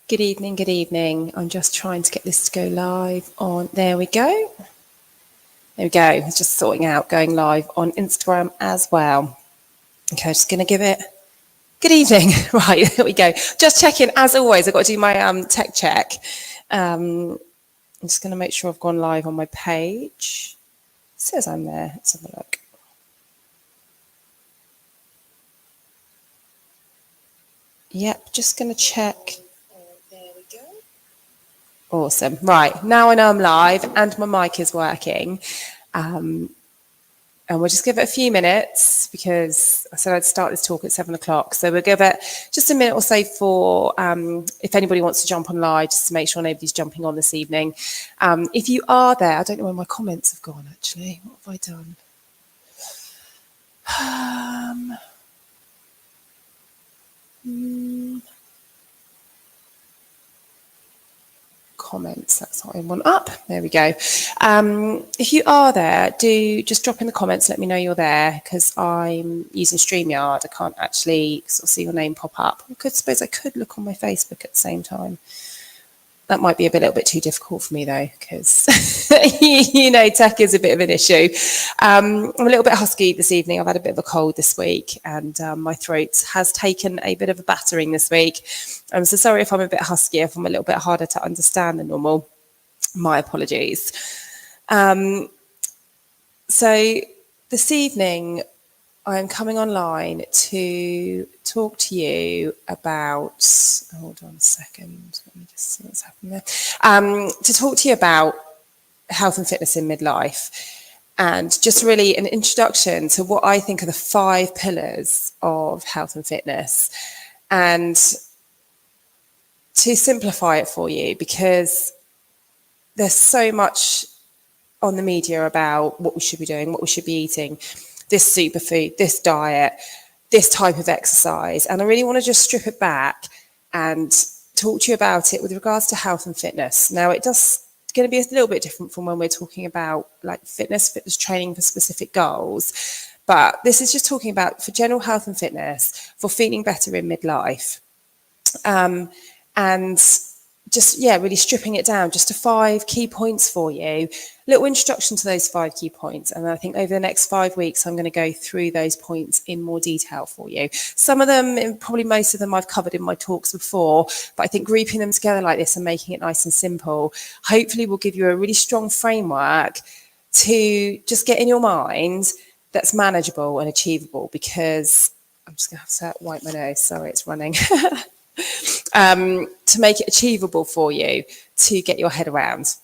Good evening, good evening. I'm just trying to get this to go live on. There we go. There we go. I was just sorting out going live on Instagram as well. Okay, just going to give it good evening. Right, there we go. Just checking, as always, I've got to do my tech check. I'm just going to make sure I've gone live on my page. It says I'm there. Let's have a look. Yep, just going to check. There we go. Awesome. Right, now I know I'm live and my mic is working. And we'll just give it a few minutes because I said I'd start this talk at 7 o'clock. So we'll give it just a minute or so for if anybody wants to jump on live, just to make sure nobody's jumping on this evening. If you are there, I don't know where my comments have gone, actually. What have I done? Comments, that's what I want up. There we go. If you are there, do just drop in the comments, let me know you're there, because I'm using StreamYard. I can't actually sort of see your name pop up. I suppose I could look on my Facebook at the same time. That might be a little bit too difficult for me though, because tech is a bit of an issue. I'm a little bit husky this evening. I've had a bit of a cold this week, and my throat has taken a bit of a battering this week. I'm so sorry if I'm a bit husky, if I'm a little bit harder to understand than normal. My apologies. So this evening, I'm coming online to talk to you about, hold on a second, let me just see what's happening there. To talk to you about health and fitness in midlife, and just really an introduction to what I think are the 5 pillars of health and fitness, and to simplify it for you, because there's so much on the media about what we should be doing, what we should be eating, this superfood, this diet, this type of exercise. And I really want to just strip it back and talk to you about it with regards to health and fitness. Now, it's going to be a little bit different from when we're talking about like fitness training for specific goals. But this is just talking about for general health and fitness, for feeling better in midlife. And just, really stripping it down just to 5 key points for you. Little introduction to those 5 key points. And I think over the next 5 weeks, I'm going to go through those points in more detail for you. Some of them, probably most of them, I've covered in my talks before, but I think grouping them together like this and making it nice and simple, hopefully will give you a really strong framework to just get in your mind that's manageable and achievable, because I'm just going to have to wipe my nose. Sorry, it's running. To make it achievable for you to get your head around,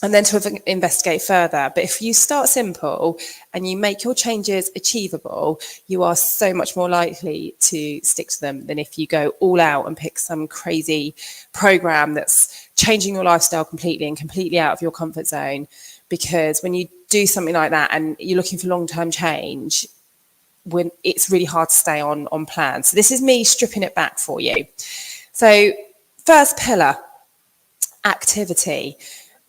and then to investigate further. But if you start simple and you make your changes achievable, you are so much more likely to stick to them than if you go all out and pick some crazy program that's changing your lifestyle completely and completely out of your comfort zone. Because when you do something like that and you're looking for long-term change, when it's really hard to stay on plan. So this is me stripping it back for you. So first pillar, activity.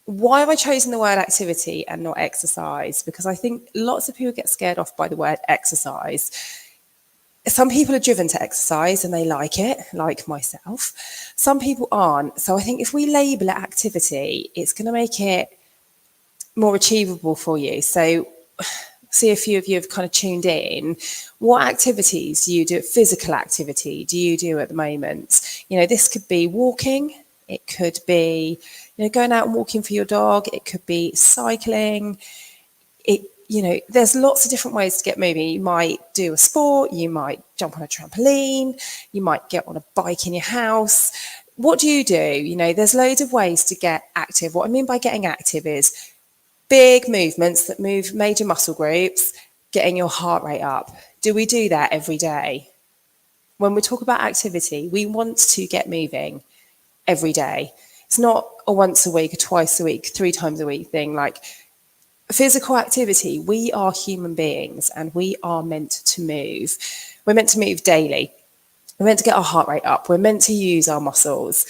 Why have I chosen the word activity and not exercise? Because I think lots of people get scared off by the word exercise. Some people are driven to exercise and they like it, like myself. Some people aren't. So I think if we label it activity, it's going to make it more achievable for you. So see, a few of you have kind of tuned in. What activities do you do? Physical activity do you do at the moment? This could be walking. It could be, going out and walking for your dog. It could be cycling. There's lots of different ways to get moving. You might do a sport. You might jump on a trampoline. You might get on a bike in your house. What do? There's loads of ways to get active. What I mean by getting active is big movements that move major muscle groups, getting your heart rate up. Do we do that every day? When we talk about activity, we want to get moving every day. It's not a once a week, a twice a week, 3 times a week thing. Like physical activity, we are human beings and we are meant to move. We're meant to move daily. We're meant to get our heart rate up. We're meant to use our muscles.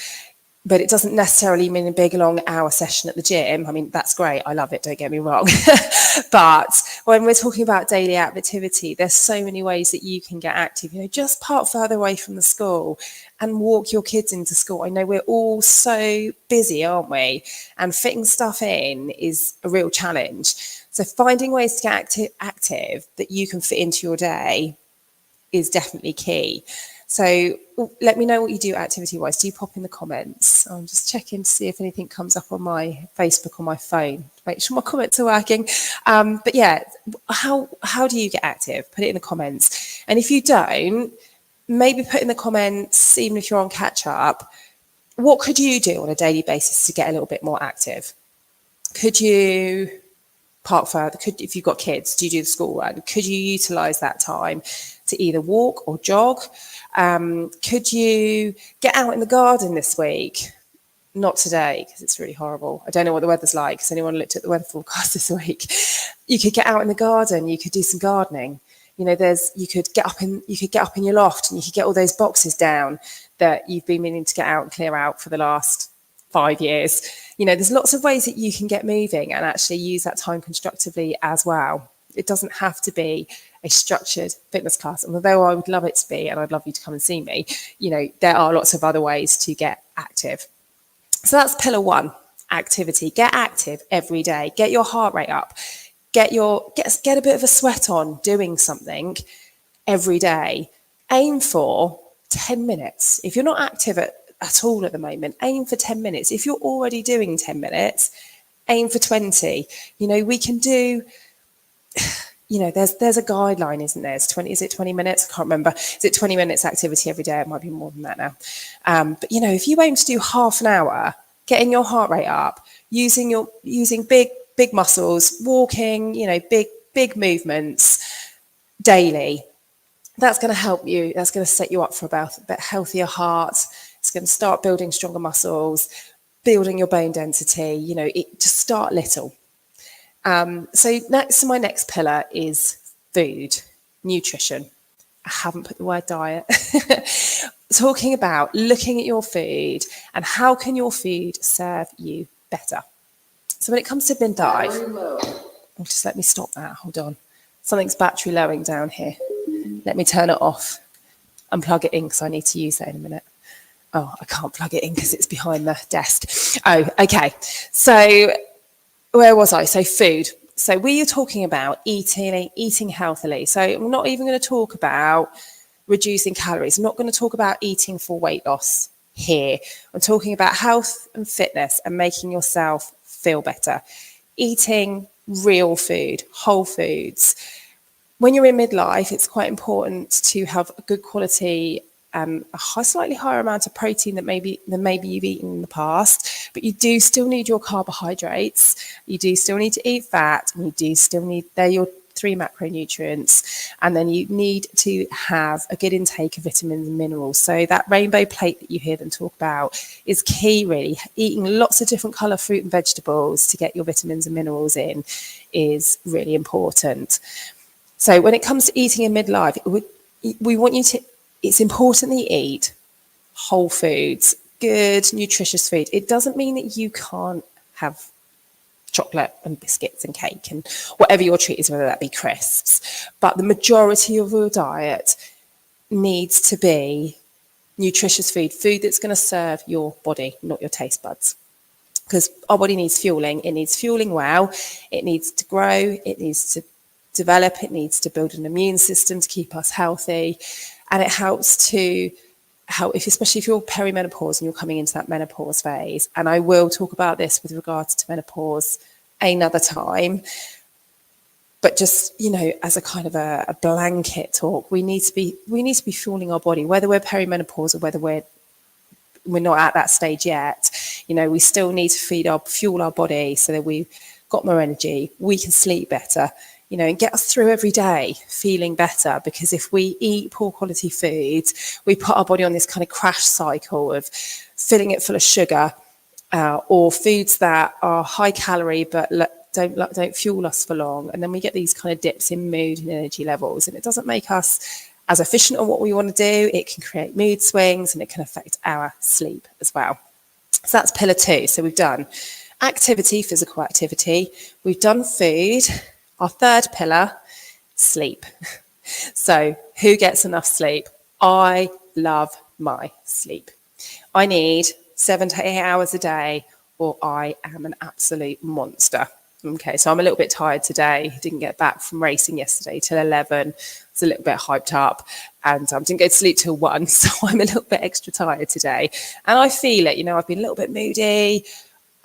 but it doesn't necessarily mean a big long hour session at the gym. I mean, that's great. I love it. Don't get me wrong. But when we're talking about daily activity, there's so many ways that you can get active. Just park further away from the school and walk your kids into school. I know we're all so busy, aren't we? And fitting stuff in is a real challenge. So finding ways to get active that you can fit into your day is definitely key. So let me know what you do activity-wise. Do you pop in the comments? I'm just checking to see if anything comes up on my Facebook or my phone to make sure my comments are working. But yeah, how do you get active? Put it in the comments. And if you don't, maybe put in the comments, even if you're on catch-up, what could you do on a daily basis to get a little bit more active? Could you park further? If you've got kids, do you do the school run? Could you utilise that time to either walk or jog? Could you get out in the garden this week? Not today, because it's really horrible. I don't know what the weather's like. Has anyone looked at the weather forecast this week? You could get out in the garden. You could do some gardening. You could get up in your loft and you could get all those boxes down that you've been meaning to get out and clear out for the last 5 years. There's lots of ways that you can get moving and actually use that time constructively as well. It doesn't have to be a structured fitness class. And although I would love it to be, and I'd love you to come and see me, there are lots of other ways to get active. So that's pillar one, activity. Get active every day. Get your heart rate up. Get a bit of a sweat on doing something every day. Aim for 10 minutes. If you're not active at all at the moment, aim for 10 minutes. If you're already doing 10 minutes, aim for 20. We can do, there's a guideline, isn't there? Is it 20 minutes? I can't remember. Is it 20 minutes activity every day? It might be more than that now. But if you aim to do half an hour, getting your heart rate up, using big muscles, walking, big movements daily, that's going to help you. That's going to set you up for a bit healthier heart. It's going to start building stronger muscles, building your bone density. Just start little. So my next pillar is food, nutrition. I haven't put the word diet. Talking about looking at your food and how can your food serve you better. So when it comes to Midlife, just let me stop that. Hold on. Something's battery lowing down here. Let me turn it off and plug it in because I need to use that in a minute. Oh, I can't plug it in because it's behind the desk. Oh, okay. So where was I? So food. So we are talking about eating healthily. So I'm not even going to talk about reducing calories. I'm not going to talk about eating for weight loss here. I'm talking about health and fitness and making yourself feel better. Eating real food, whole foods. When you're in midlife, it's quite important to have a good quality, slightly higher amount of protein than maybe you've eaten in the past, but you do still need your carbohydrates. You do still need to eat fat, and you do still need, they're your 3 macronutrients, and then you need to have a good intake of vitamins and minerals. So that rainbow plate that you hear them talk about is key, really. Eating lots of different colour fruit and vegetables to get your vitamins and minerals in is really important. So when it comes to eating in midlife, we want you to, it's important that you eat whole foods, good, nutritious food. It doesn't mean that you can't have chocolate and biscuits and cake and whatever your treat is, whether that be crisps. But the majority of your diet needs to be nutritious food that's going to serve your body, not your taste buds. Because our body needs fueling. It needs fueling well. It needs to grow. It needs to develop. It needs to build an immune system to keep us healthy. And it helps to especially if you're perimenopause and you're coming into that menopause phase. And I will talk about this with regards to menopause another time. But just, as a kind of a blanket talk, we need to be fueling our body, whether we're perimenopause or whether we're not at that stage yet. We still need to fuel our body so that we've got more energy, we can sleep better, and get us through every day feeling better. Because if we eat poor quality foods, we put our body on this kind of crash cycle of filling it full of sugar or foods that are high calorie but don't fuel us for long. And then we get these kind of dips in mood and energy levels, and it doesn't make us as efficient on what we want to do. It can create mood swings and it can affect our sleep as well. So that's pillar 2. So we've done activity, physical activity. We've done food. Our third pillar, sleep. So who gets enough sleep? I love my sleep. I need 7 to 8 hours a day, or I am an absolute monster. Okay, so I'm a little bit tired today. Didn't get back from racing yesterday till 11. Was a little bit hyped up, and didn't go to sleep till 1. So I'm a little bit extra tired today, and I feel it. I've been a little bit moody.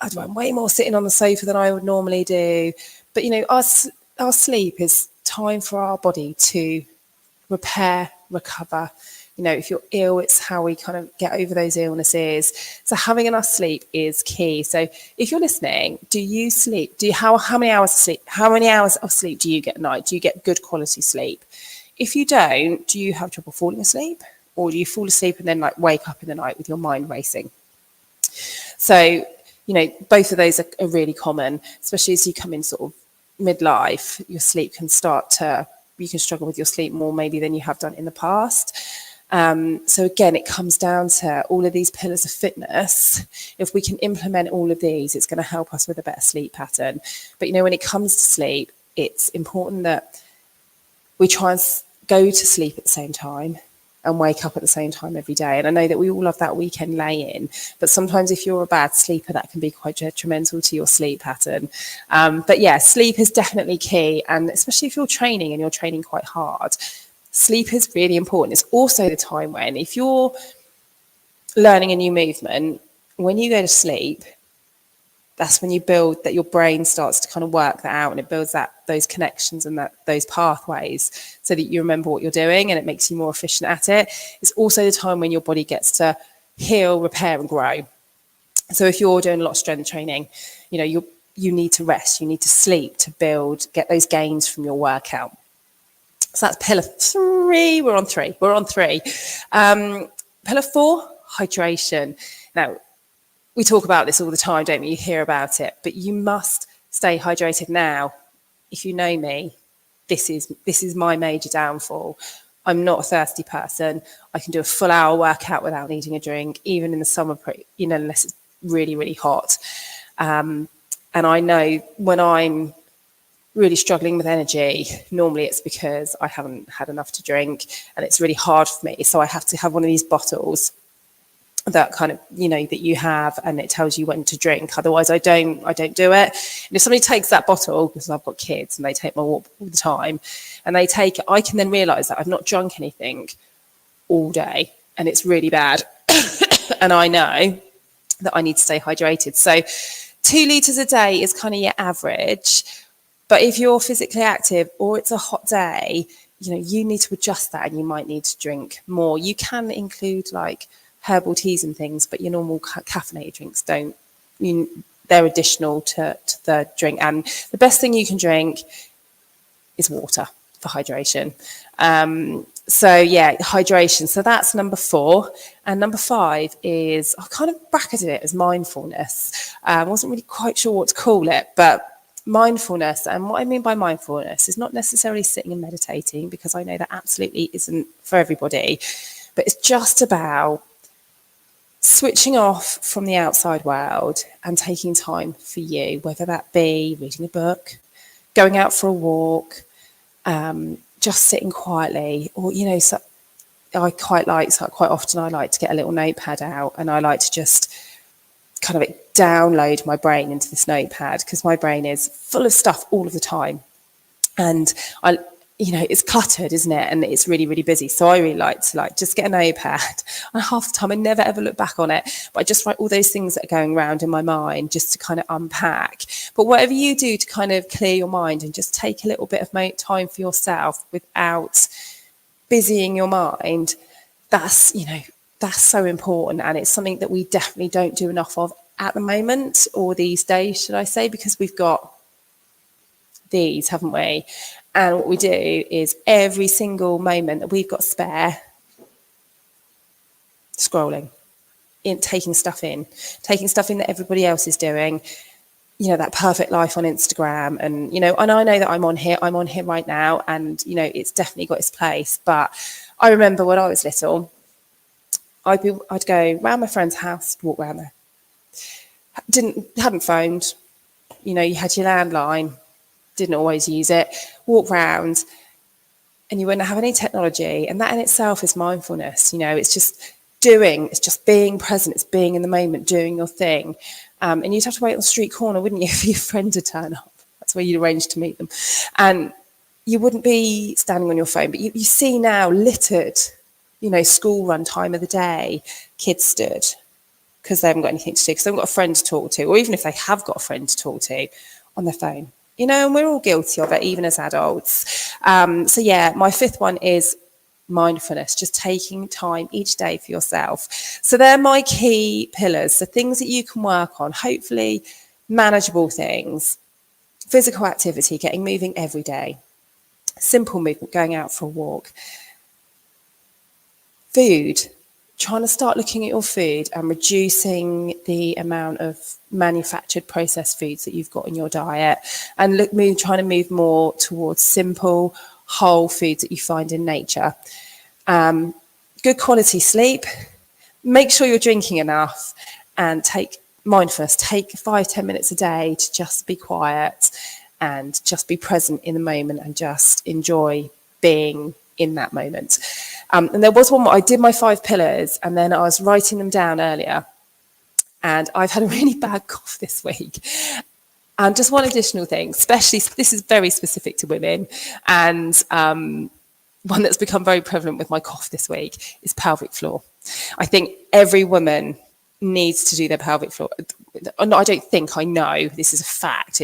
I'm way more sitting on the sofa than I would normally do. But our sleep is time for our body to repair, recover. If you're ill, it's how we kind of get over those illnesses. So having enough sleep is key. So if you're listening, do you sleep? How many hours of sleep? How many hours of sleep do you get at night? Do you get good quality sleep? If you don't, do you have trouble falling asleep? Or do you fall asleep and then wake up in the night with your mind racing? So, both of those are really common, especially as you come in sort of midlife. Your sleep can you can struggle with your sleep more maybe than you have done in the past. So again, it comes down to all of these pillars of fitness. If we can implement all of these, it's going to help us with a better sleep pattern. But when it comes to sleep, it's important that we try and go to sleep at the same time and wake up at the same time every day. And I know that we all love that weekend lay-in, but sometimes if you're a bad sleeper, that can be quite detrimental to your sleep pattern. But yeah, sleep is definitely key. And especially if you're training and you're training quite hard, sleep is really important. It's also the time when, if you're learning a new movement, when you go to sleep, that's when you build that, your brain starts to kind of work that out, and it builds those connections and those pathways so that you remember what you're doing, and it makes you more efficient at it. It's also the time when your body gets to heal, repair, and grow. So if you're doing a lot of strength training, you need to rest, you need to sleep to get those gains from your workout. So that's pillar 3. We're on 3. Pillar 4, hydration. Now, we talk about this all the time, don't we? You hear about it, but you must stay hydrated. Now, if you know me, this is my major downfall. I'm not a thirsty person. I can do a full hour workout without needing a drink, even in the summer, unless it's really, really hot. And I know when I'm really struggling with energy, normally it's because I haven't had enough to drink, and it's really hard for me. So I have to have one of these bottles that kind of, that you have, and it tells you when to drink. Otherwise I don't do it. And if somebody takes that bottle, because I've got kids and they take my walk all the time, and they take it, I can then realize that I've not drunk anything all day, and it's really bad. And I know that I need to stay hydrated. So 2 litres a day is kind of your average. But if you're physically active or it's a hot day, you need to adjust that, and you might need to drink more. You can include herbal teas and things, but your normal caffeinated drinks don't. They're additional to the drink. And the best thing you can drink is water for hydration. So yeah, hydration. So that's number 4. And number 5 is, I kind of bracketed it as mindfulness. I wasn't really quite sure what to call it, but mindfulness. And what I mean by mindfulness is not necessarily sitting and meditating, because I know that absolutely isn't for everybody, but it's just about switching off from the outside world and taking time for you, whether that be reading a book, going out for a walk, just sitting quietly, or quite often I like to get a little notepad out, and I like to just kind of download my brain into this notepad, because my brain is full of stuff all of the time, and it's cluttered, isn't it? And it's really, really busy. So I really like to just get a notepad. And half the time I never ever look back on it, but I just write all those things that are going around in my mind, just to kind of unpack. But whatever you do to kind of clear your mind and just take a little bit of time for yourself without busying your mind, that's so important. And it's something that we definitely don't do enough of at the moment, or these days, should I say, because we've got these, haven't we? And what we do is, every single moment that we've got spare, scrolling, taking stuff in that everybody else is doing, that perfect life on Instagram. And, and I know that I'm on here right now, and, it's definitely got its place. But I remember when I was little, I'd go round my friend's house, walk around there, Hadn't phoned, you had your landline, didn't always use it, walk round, and you wouldn't have any technology. And that in itself is mindfulness. It's just doing, it's just being present, it's being in the moment, doing your thing. And you'd have to wait on the street corner, wouldn't you, for your friend to turn up? That's where you'd arrange to meet them. And you wouldn't be standing on your phone, but you see now littered, school run time of the day, kids stood because they haven't got anything to do, because they haven't got a friend to talk to, or even if they have got a friend to talk to, on their phone. And we're all guilty of it, even as adults. So yeah, my fifth one is mindfulness, just taking time each day for yourself. So they're my key pillars, the things that you can work on, hopefully manageable things. Physical activity, getting moving every day. Simple movement, going out for a walk. Food, trying to start looking at your food and reducing the amount of manufactured processed foods that you've got in your diet, and trying to move more towards simple, whole foods that you find in nature. Good quality sleep. Make sure you're drinking enough, and take mindfulness. Take 5-10 minutes a day to just be quiet and just be present in the moment and just enjoy being in that moment. And there was one where I did my 5 pillars and then I was writing them down earlier, and I've had a really bad cough this week. And just one additional thing, especially, this is very specific to women, and one that's become very prevalent with my cough this week is pelvic floor. I think every woman needs to do their pelvic floor. I don't think, I know this is a fact.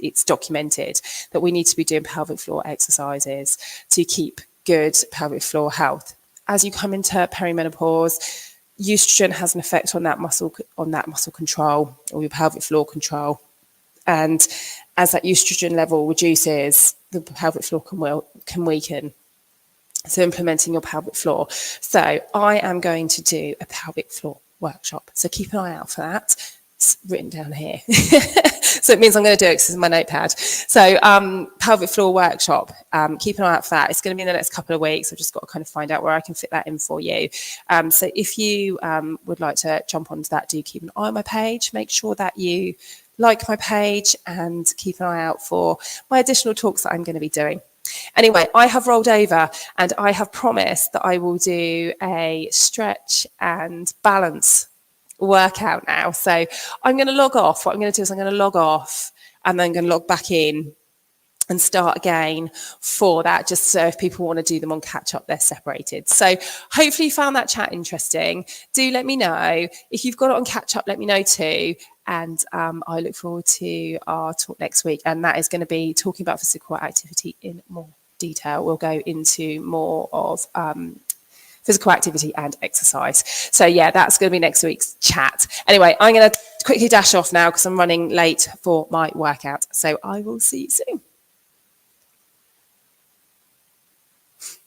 It's documented that we need to be doing pelvic floor exercises to keep good pelvic floor health. As you come into perimenopause, estrogen has an effect on that muscle control, or your pelvic floor control. And as that estrogen level reduces, the pelvic floor can weaken. So implementing your pelvic floor. So I am going to do a pelvic floor workshop. So keep an eye out for that. It's written down here. So it means I'm going to do it because it's my notepad. So pelvic floor workshop, keep an eye out for that. It's going to be in the next couple of weeks. I've just got to kind of find out where I can fit that in for you. So if you would like to jump onto that, do keep an eye on my page. Make sure that you like my page and keep an eye out for my additional talks that I'm going to be doing. Anyway, I have rolled over and I have promised that I will do a stretch and balance workout now. So I'm going to log off. What I'm going to do is I'm going to log off and then going to log back in and start again for that, just so if people want to do them on catch up, they're separated. So hopefully you found that chat interesting. Do let me know. If you've got it on catch up, let me know too. And I look forward to our talk next week. And that is going to be talking about physical activity in more detail. We'll go into more of physical activity and exercise. So yeah, that's going to be next week's chat. Anyway, I'm going to quickly dash off now because I'm running late for my workout. So I will see you soon.